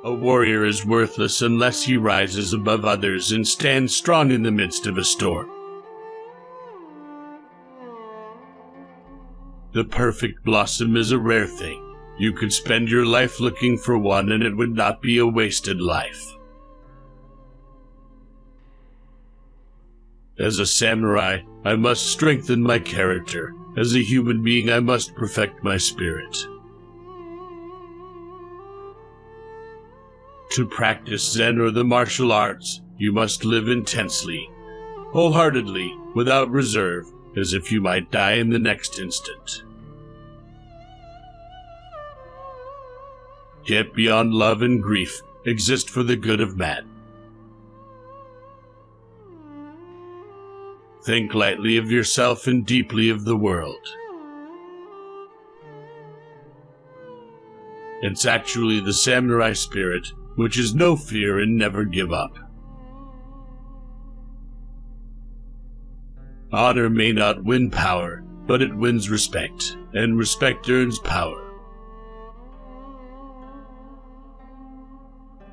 A warrior is worthless unless he rises above others and stands strong in the midst of a storm. The perfect blossom is a rare thing. You could spend your life looking for one and it would not be a wasted life. As a samurai, I must strengthen my character. As a human being, I must perfect my spirit. To practice Zen or the martial arts, you must live intensely, wholeheartedly, without reserve, as if you might die in the next instant. Get beyond love and grief, exist for the good of man. Think lightly of yourself and deeply of the world. It's actually the samurai spirit, which is no fear and never give up. Honor may not win power, but it wins respect, and respect earns power.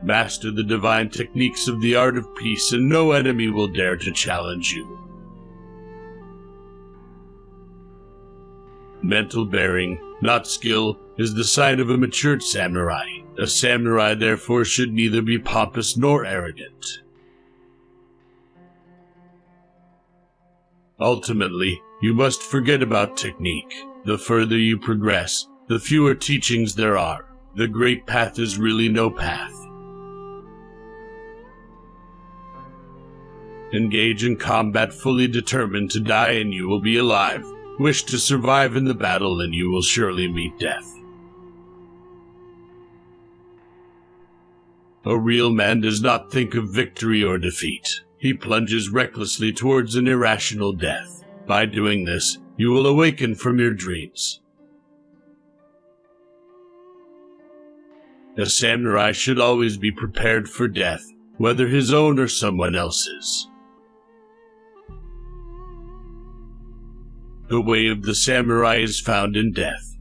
Master the divine techniques of the art of peace, and no enemy will dare to challenge you. Mental bearing, not skill, is the sign of a matured samurai. A samurai, therefore, should neither be pompous nor arrogant. Ultimately, you must forget about technique. The further you progress, the fewer teachings there are. The great path is really no path. Engage in combat fully determined to die and you will be alive. Wish to survive in the battle and you will surely meet death. A real man does not think of victory or defeat. He plunges recklessly towards an irrational death. By doing this, you will awaken from your dreams. A samurai should always be prepared for death, whether his own or someone else's. The way of the samurai is found in death.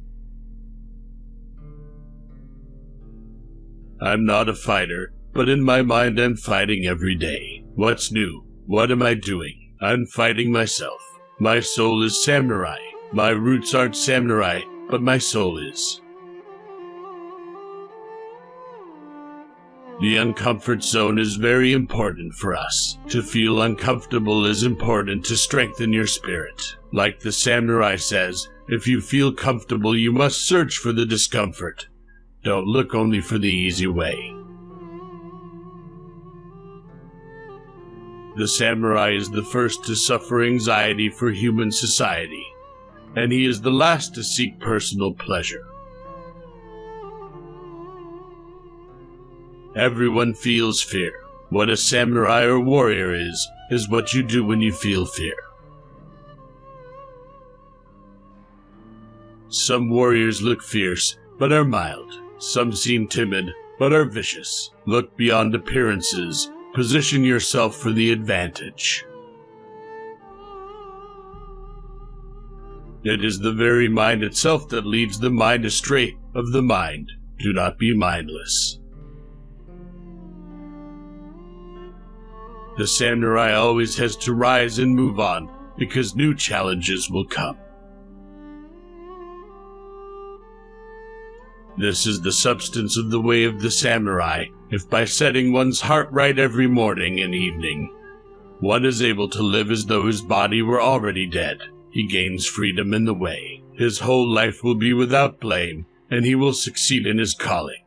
I'm not a fighter, but in my mind I'm fighting every day. What's new? What am I doing? I'm fighting myself. My soul is samurai. My roots aren't samurai, but my soul is. The uncomfort zone is very important for us. To feel uncomfortable is important to strengthen your spirit. Like the samurai says, if you feel comfortable, you must search for the discomfort. Don't look only for the easy way. The samurai is the first to suffer anxiety for human society, and he is the last to seek personal pleasure. Everyone feels fear. What a samurai or warrior is what you do when you feel fear. Some warriors look fierce, but are mild. Some seem timid, but are vicious. Look beyond appearances. Position yourself for the advantage. It is the very mind itself that leads the mind astray. Of the mind, do not be mindless. The samurai always has to rise and move on, because new challenges will come. This is the substance of the way of the samurai. If by setting one's heart right every morning and evening, one is able to live as though his body were already dead, he gains freedom in the way. His whole life will be without blame, and he will succeed in his calling.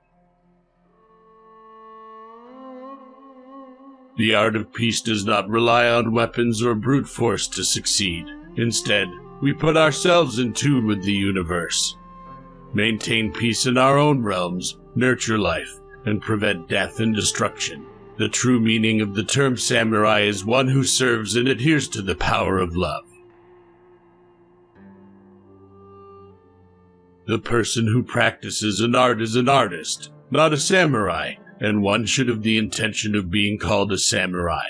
The art of peace does not rely on weapons or brute force to succeed. Instead, we put ourselves in tune with the universe. Maintain peace in our own realms, nurture life, and prevent death and destruction. The true meaning of the term samurai is one who serves and adheres to the power of love. The person who practices an art is an artist, not a samurai, and one should have the intention of being called a samurai.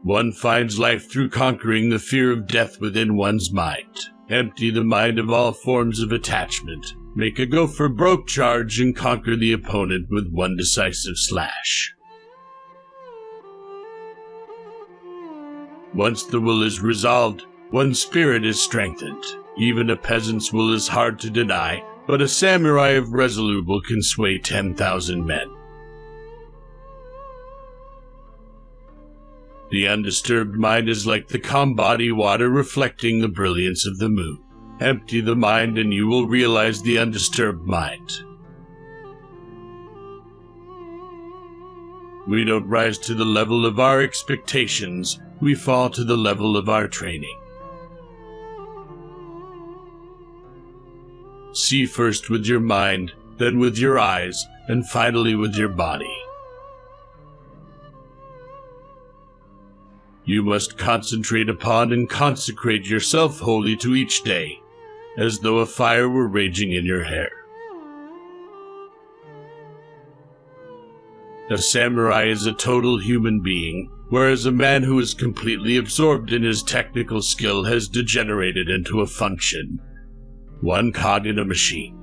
One finds life through conquering the fear of death within one's mind. Empty the mind of all forms of attachment. Make a go-for-broke charge and conquer the opponent with one decisive slash. Once the will is resolved, one's spirit is strengthened. Even a peasant's will is hard to deny, but a samurai of resolute will can sway 10,000 men. The undisturbed mind is like the calm body water reflecting the brilliance of the moon. Empty the mind and you will realize the undisturbed mind. We don't rise to the level of our expectations, we fall to the level of our training. See first with your mind, then with your eyes, and finally with your body. You must concentrate upon and consecrate yourself wholly to each day, as though a fire were raging in your hair. A samurai is a total human being, whereas a man who is completely absorbed in his technical skill has degenerated into a function, one cog in a machine.